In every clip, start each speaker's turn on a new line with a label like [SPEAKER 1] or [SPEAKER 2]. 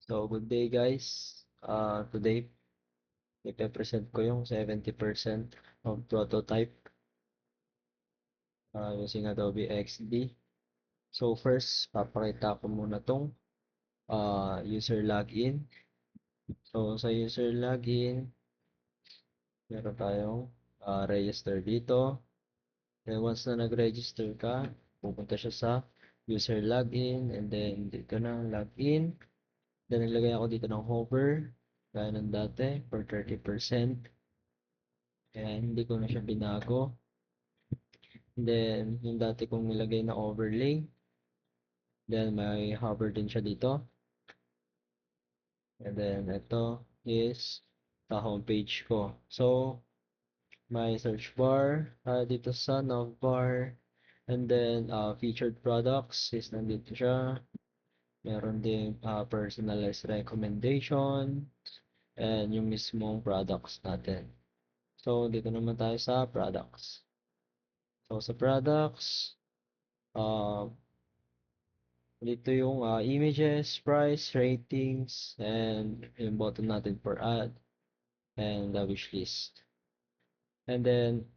[SPEAKER 1] So, good day guys. Today, ipe-present ko yung 70% of prototype using Adobe XD. So, first, papakita ko muna tong user login. So, sa user login, meron tayong register dito. Then, once na nag-register ka, pupunta siya sa user login. And then, dito na login. Then, naglagay ako dito ng hover. Gaya ng dati, for 30%. Kaya hindi ko na siya binago. Then, yung dati kong nilagay na overlay. Then, may hover din siya dito. And then, ito is the homepage ko. So, may search bar dito sa navbar. And then, featured products is nandito siya. Meron din personalized recommendation. And yung mismong products natin. So, dito naman tayo sa products. So, sa products, uh, dito yung images, price, ratings, and yung button natin for ad, and the wish list. And then,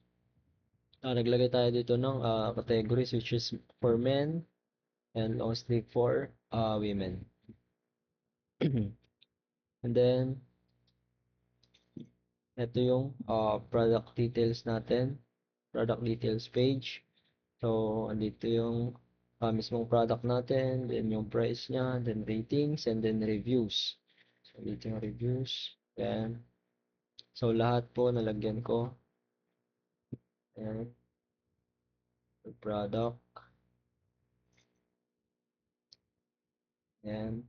[SPEAKER 1] naglagay tayo dito ng categories which is for men and long sleeve for women. And then, ito yung product details natin, product details page. So, andito yung mismong product natin, then yung price niya, then ratings, and then reviews. So, dito yung reviews. Then, so, lahat po nalagyan ko. Ayan, product. Ayan,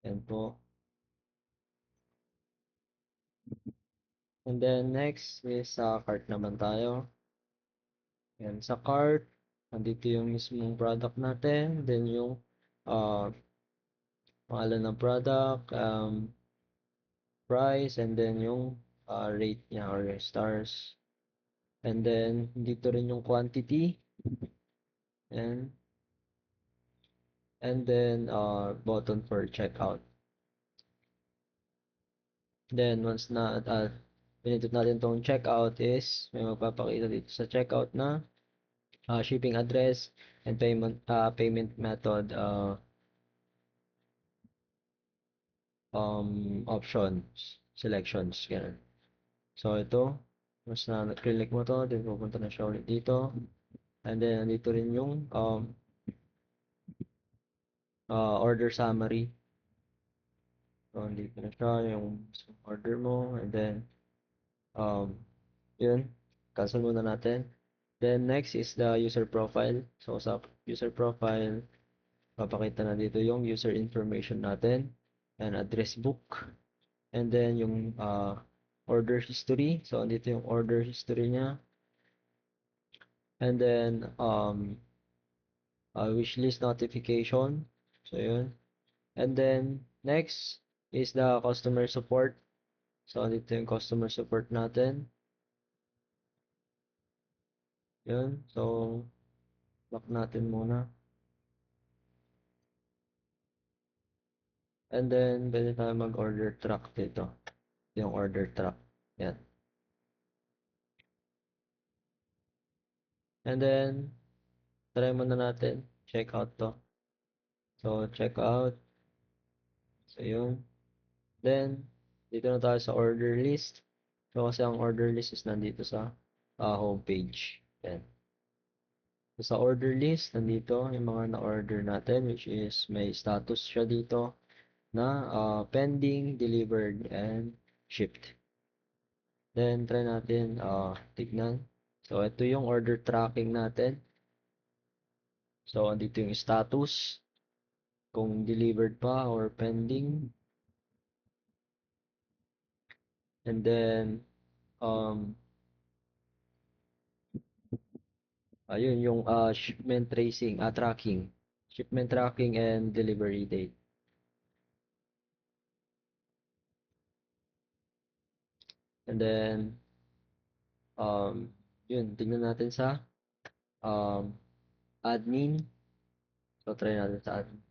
[SPEAKER 1] ayan po. And then, next is sa cart naman tayo. Ayan, sa cart, andito yung mismong product natin. Then, yung uh, pangalan ng product, price, and then yung rate niya or yung stars. And then, dito rin yung quantity. And, and then, button for checkout. Then, once na pinindot natin tong checkout is, may magpapakita dito sa checkout na shipping address and payment method options, selections, ganun. So, ito, once na click mo to, then pupunta na siya ulit dito. And then, dito rin yung order summary. So, dito na siya yung order mo. And then, yun, cancel muna natin. Then, next is the user profile. So, sa user profile, papakita na dito yung user information natin and address book. And then, yung order history. So, andito yung order history niya. And then, wish list notification. So, yun. And then, next is the customer support. So, andito yung customer support natin. Yun. So, lock natin muna. And then, pwede tayo mag-order track dito. Yung order track. Yan. And then, try muna natin. Check out to. So, check out. So, yun. Then, dito na tayo sa order list. So, kasi ang order list is nandito sa homepage. Yan. So, sa order list, nandito yung mga na-order natin, which is may status siya dito na pending, delivered, and shipped. Then, try natin tignan. So, ito yung order tracking natin. So, andito yung status, kung delivered pa or pending. And then, ayun yung shipment tracing, tracking. Shipment tracking and delivery date. And then, um, Yun, tingnan natin sa um, admin. So, try natin sa admin.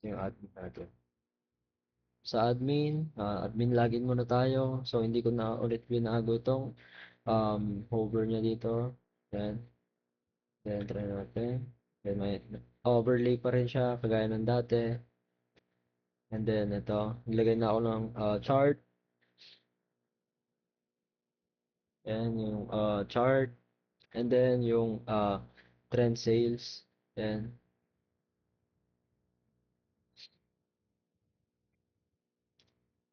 [SPEAKER 1] Yung admin natin. Sa admin, admin login muna tayo. So, hindi ko na ulit binago itong hover niya dito. Then try natin. Then may overlay pa rin siya, kagaya ng dati. And then ito, nilagay na ako ng chart. Yan yung chart. And then yung trend sales. Then,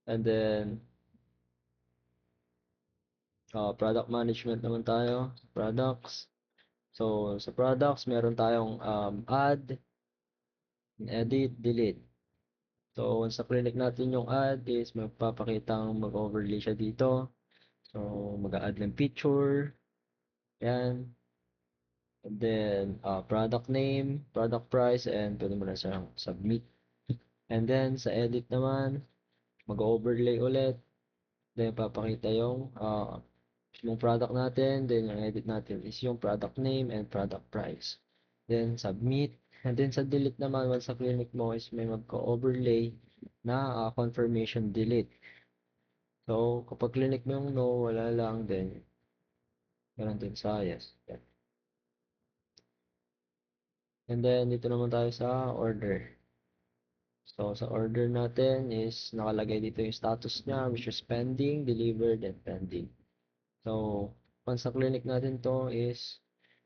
[SPEAKER 1] and then product management naman tayo. Products. So, sa products, meron tayong add, edit, delete. So, once na-click natin yung add is magpapakitang mag-overlay siya dito. So, mag-add ng picture. Yan. And then, product name, product price, and pwede mo na siyang submit. And then, sa edit naman, mag-overlay ulit. Then, papakita yung product natin. Then, yung edit natin is yung product name and product price. Then, submit. And then, sa delete naman, once sa clinic mo is may magka-overlay na confirmation delete. So, kapag clinic mo yung no, wala lang. Then, ganun din sa yes. Yan. And then, dito naman tayo sa order. So, sa order natin is nakalagay dito yung status niya, which is pending, delivered, and pending. So, once sa clinic natin to is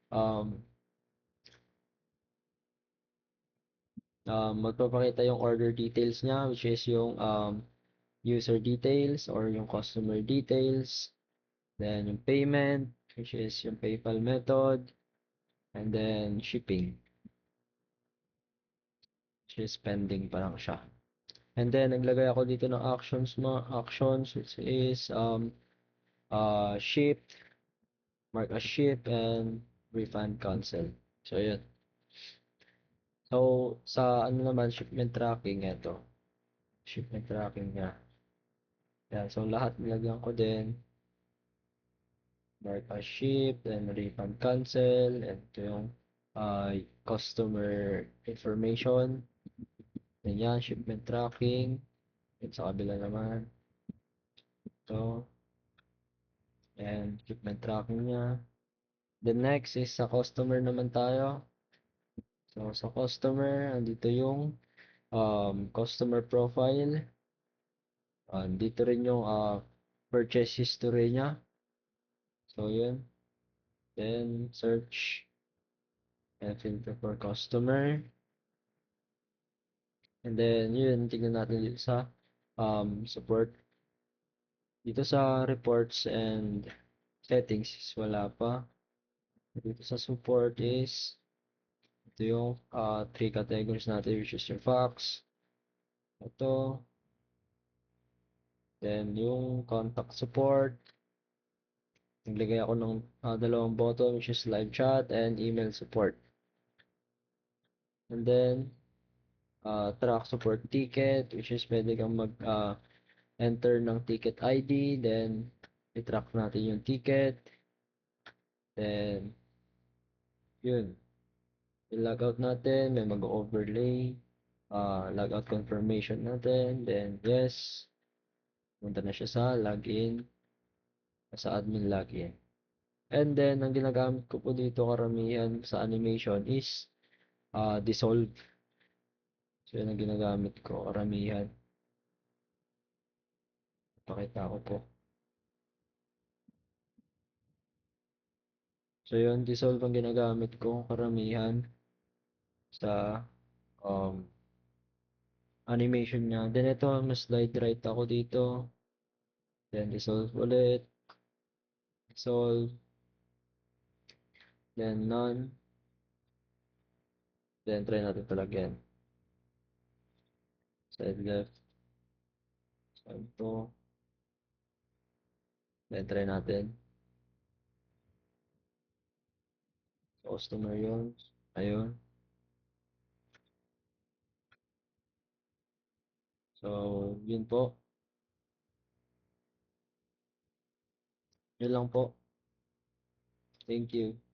[SPEAKER 1] um, magpapakita yung order details niya, which is yung user details or yung customer details. Then, yung payment, which is yung PayPal method. And then, shipping, which is pending pa lang siya. And then, naglagay ako dito ng actions, which is ship, mark as ship, and refund cancel. So, yun. So, sa ano naman, shipment tracking, ito. Shipment tracking niya. Yan. So, lahat nilagyan ko din. Mark as ship, then refund cancel, and ito yung customer information. Then yan, shipment tracking. Then sa kabila naman. Ito. And shipment tracking niya. The next is sa customer naman tayo. So, sa customer, andito yung customer profile. Dito rin yung purchase history niya. So, yun. Then, search and filter for customer. And then, yun. Tignan natin dito sa support. Dito sa reports and settings is wala pa. Dito sa support is ito yung three categories natin, which is yung fax. Ito. Then, yung contact support. Naglagay ako ng dalawang button, which is live chat and email support. And then, track support ticket, which is pwede kang mag-enter ng ticket ID. Then, i-track natin yung ticket. Then, yun. I-logout natin, may mag-overlay. Logout confirmation natin. Then, yes. Punta na siya sa login. Sa admin login. And then, ang ginagamit ko po dito karamihan sa animation is dissolve. So, yun ang ginagamit ko karamihan. Pakita ko po. So, yun, dissolve ang ginagamit ko karamihan sa um, animation niya. Then, ito, mas slide right ako dito. Then, dissolve ulit. Dissolve. Then, none. Then, try natin palagyan. Side left. Side to. Then, try natin. Customer yun. Ayun. So, yun po. Yun lang po. Thank you.